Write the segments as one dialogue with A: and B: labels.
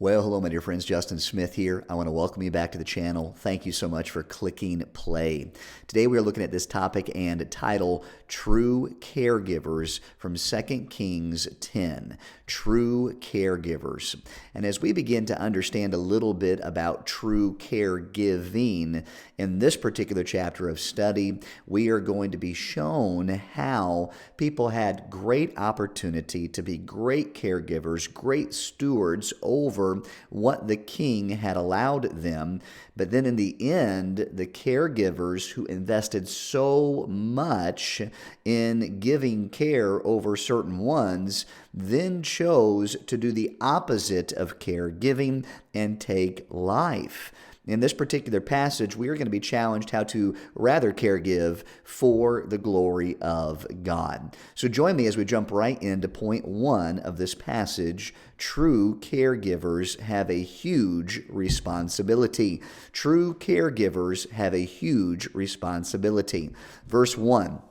A: Well, hello, my dear friends. Justyn Smith here. I want to welcome you back to the channel. Thank you so much for clicking play. Today we are looking at this topic and title, True Caregivers, from 2 Kings 10. True Caregivers. And as we begin to understand a little bit about true caregiving in this particular chapter of study, we are going to be shown how people had great opportunity to be great caregivers, great stewards over what the king had allowed them. But then in the end, the caregivers who invested so much in giving care over certain ones then chose to do the opposite of caregiving and take life. In this particular passage, we are going to be challenged how to rather caregive for the glory of God. So join me as we jump right into point 1 of this passage. True caregivers have a huge responsibility. True caregivers have a huge responsibility. Verse 1.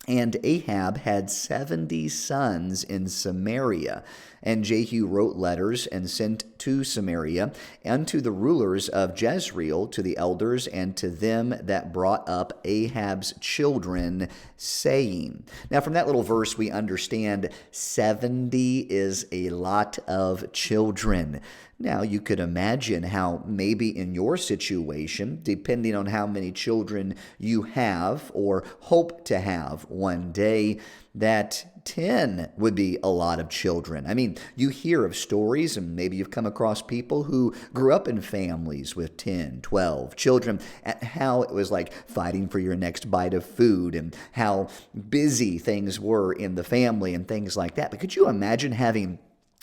A: And Ahab had 70 sons in Samaria. And Jehu wrote letters and sent to Samaria, and to the rulers of Jezreel, to the elders, and to them that brought up Ahab's children, saying. Now, from that little verse, we understand 70 is a lot of children. Now, you could imagine how maybe in your situation, depending on how many children you have or hope to have one day, that 10 would be a lot of children. I mean, you hear of stories, and maybe you've come across people who grew up in families with 10, 12 children, and how it was like fighting for your next bite of food and how busy things were in the family and things like that. But could you imagine having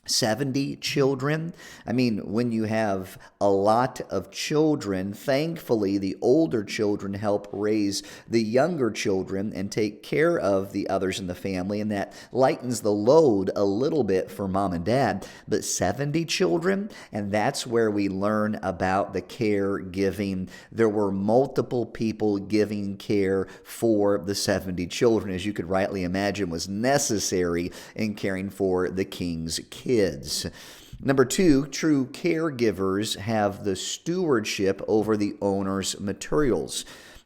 A: 70 children? I mean, when you have a lot of children, thankfully the older children help raise the younger children and take care of the others in the family, and that lightens the load a little bit for mom and dad. But 70 children, and that's where we learn about the caregiving. There were multiple people giving care for the 70 children, as you could rightly imagine was necessary in caring for the king's kids. Number 2, true caregivers have the stewardship over the owner's materials.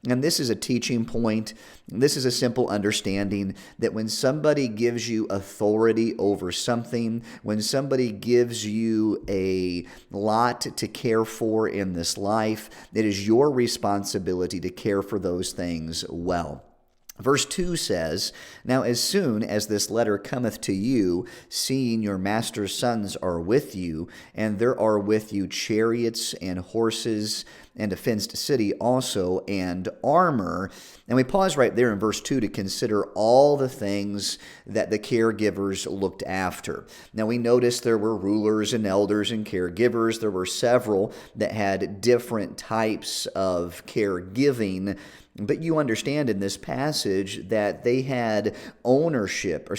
A: And this is a teaching point. This is a simple understanding that when somebody gives you authority over something, when somebody gives you a lot to care for in this life, it is your responsibility to care for those things well. Verse 2 says, Now as soon as this letter cometh to you, seeing your master's sons are with you, and there are with you chariots and horses, and a fenced city also, and armor. And we pause right there in verse 2 to consider all the things that the caregivers looked after. Now we notice there were rulers and elders and caregivers. There were several that had different types of caregiving. But you understand in this passage that they had stewardship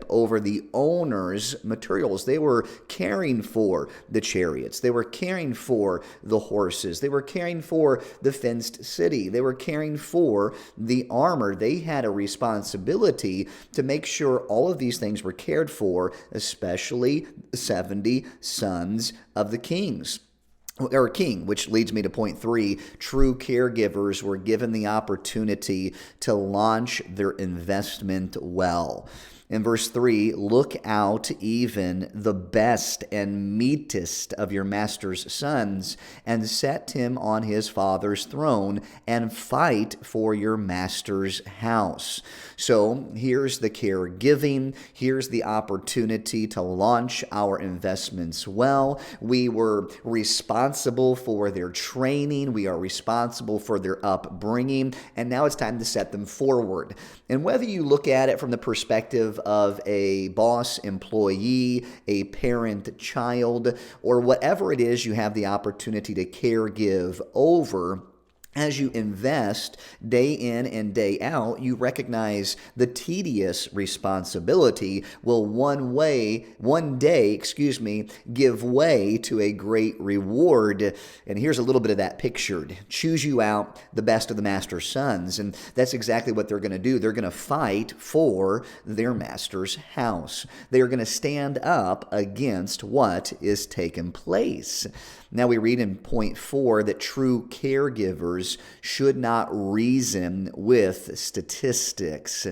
A: over the owner's materials. They were caring for the chariots. They were caring for the horses. They were caring for the fenced city. They were caring for the armor. They had a responsibility to make sure all of these things were cared for, especially the 70 sons of the kings. Or king, which leads me to point 3. True caregivers were given the opportunity to launch their investment well. In verse 3, look out even the best and meetest of your master's sons, and set him on his father's throne, and fight for your master's house. So here's the caregiving. Here's the opportunity to launch our investments well. We were responsible for their training. We are responsible for their upbringing. And now it's time to set them forward. And whether you look at it from the perspective of a boss, employee, a parent, child, or whatever it is you have the opportunity to caregive over, As you invest day in and day out, you recognize the tedious responsibility will one day, give way to a great reward. And here's a little bit of that pictured. Choose you out the best of the master's sons. And that's exactly what they're going to do. They're going to fight for their master's house. They are going to stand up against what is taking place. Now we read in point 4 that true caregivers should not reason with statistics.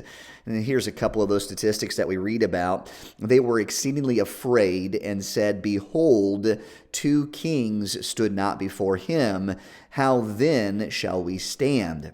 A: And here's a couple of those statistics that we read about. They were exceedingly afraid and said, "Behold, 2 kings stood not before him. How then shall we stand?"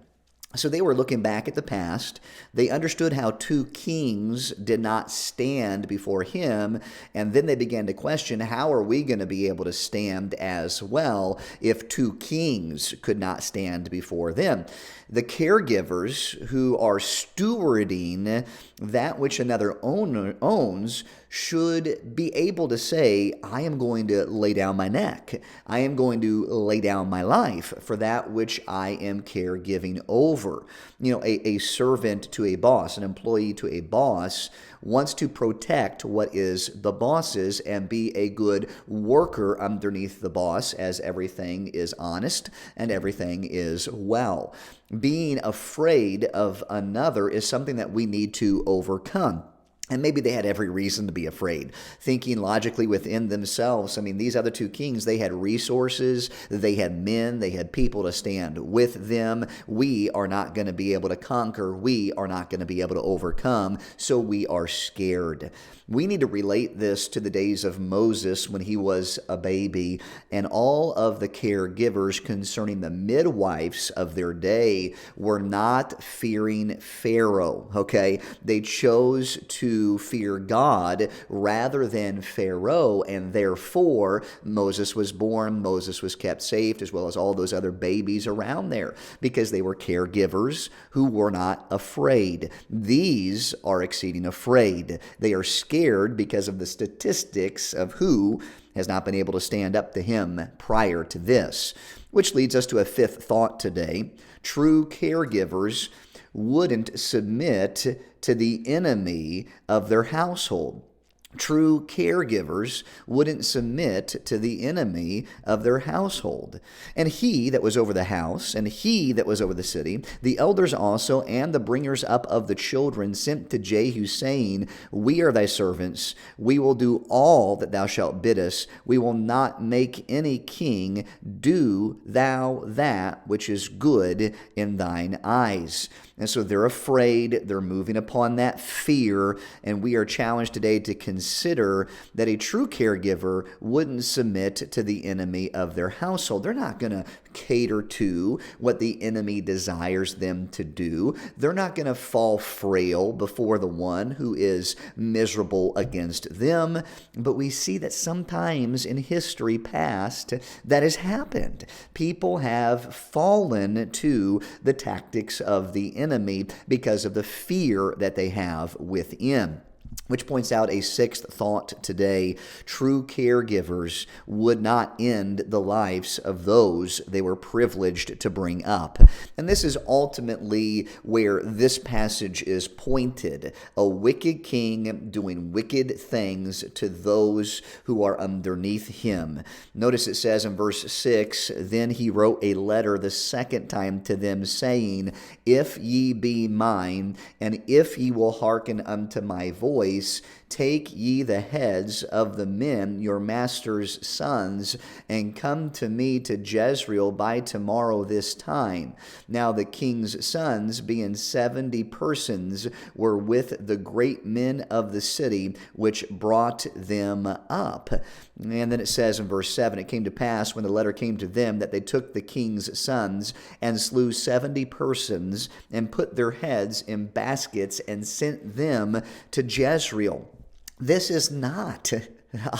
A: So they were looking back at the past. They understood how 2 kings did not stand before him. And then they began to question, how are we going to be able to stand as well if 2 kings could not stand before them? The caregivers who are stewarding that which another owner owns should be able to say, I am going to lay down my neck. I am going to lay down my life for that which I am caregiving over. A servant to a boss, an employee to a boss, wants to protect what is the boss's and be a good worker underneath the boss, as everything is honest and everything is well. Being afraid of another is something that we need to overcome. And maybe they had every reason to be afraid, thinking logically within themselves. I mean, these other 2 kings, they had resources, they had men, they had people to stand with them. We are not going to be able to conquer. We are not going to be able to overcome, so we are scared. We need to relate this to the days of Moses when he was a baby, and all of the caregivers concerning the midwives of their day were not fearing Pharaoh, okay? They chose to fear God rather than Pharaoh, and therefore Moses was born, Moses was kept safe, as well as all those other babies around there, because they were caregivers who were not afraid. These are exceeding afraid. They are scared because of the statistics of who has not been able to stand up to him prior to this. Which leads us to a 5th thought today. True caregivers wouldn't submit to the enemy of their household. True caregivers wouldn't submit to the enemy of their household. And he that was over the house, and he that was over the city, the elders also, and the bringers up of the children, sent to Jehu, saying, We are thy servants. We will do all that thou shalt bid us. We will not make any king. Do thou that which is good in thine eyes. And so they're afraid, they're moving upon that fear, and we are challenged today to consider that a true caregiver wouldn't submit to the enemy of their household. They're not going to cater to what the enemy desires them to do. They're not going to fall frail before the one who is miserable against them. But we see that sometimes in history past that has happened. People have fallen to the tactics of the enemy because of the fear that they have within. Which points out a 6th thought today. True caregivers would not end the lives of those they were privileged to bring up. And this is ultimately where this passage is pointed. A wicked king doing wicked things to those who are underneath him. Notice it says in verse 6, Then he wrote a letter the 2nd time to them, saying, If ye be mine, and if ye will hearken unto my voice, take ye the heads of the men, your master's sons, and come to me to Jezreel by tomorrow this time. Now the king's sons, being 70 persons, were with the great men of the city, which brought them up. And then it says in verse 7, It came to pass when the letter came to them that they took the king's sons and slew 70 persons and put their heads in baskets and sent them to Jezreel. This is not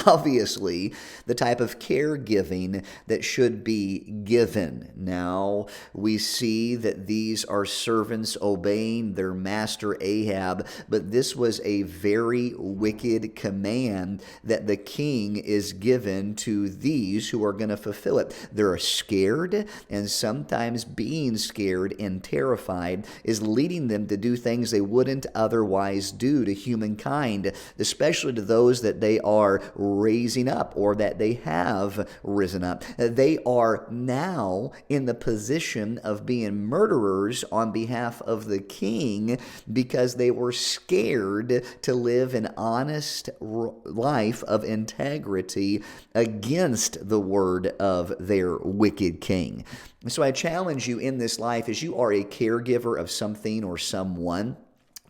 A: Obviously, the type of caregiving that should be given. Now, we see that these are servants obeying their master Ahab, but this was a very wicked command that the king is given to these who are going to fulfill it. They're scared, and sometimes being scared and terrified is leading them to do things they wouldn't otherwise do to humankind, especially to those that they are raising up or that they have risen up. They are now in the position of being murderers on behalf of the king because they were scared to live an honest life of integrity against the word of their wicked king. So I challenge you in this life, as you are a caregiver of something or someone,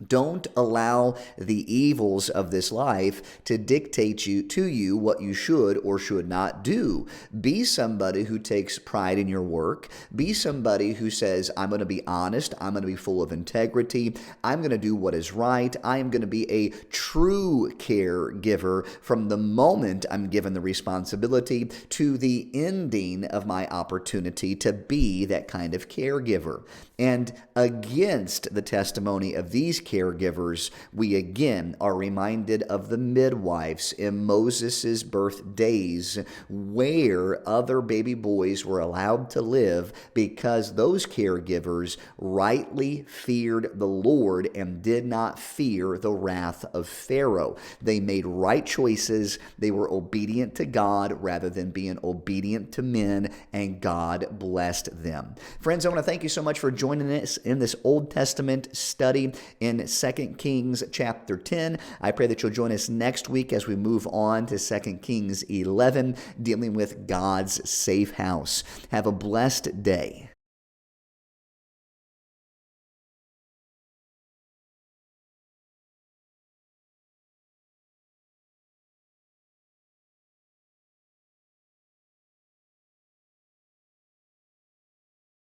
A: don't allow the evils of this life to dictate to you what you should or should not do. Be somebody who takes pride in your work. Be somebody who says, I'm going to be honest. I'm going to be full of integrity. I'm going to do what is right. I am going to be a true caregiver from the moment I'm given the responsibility to the ending of my opportunity to be that kind of caregiver. And against the testimony of these caregivers, we again are reminded of the midwives in Moses' birthdays, where other baby boys were allowed to live because those caregivers rightly feared the Lord and did not fear the wrath of Pharaoh. They made right choices. They were obedient to God rather than being obedient to men, and God blessed them. Friends, I want to thank you so much for joining us in this Old Testament study in 2 Kings chapter 10. I pray that you'll join us next week as we move on to 2 Kings 11, dealing with God's safe house. Have a blessed day.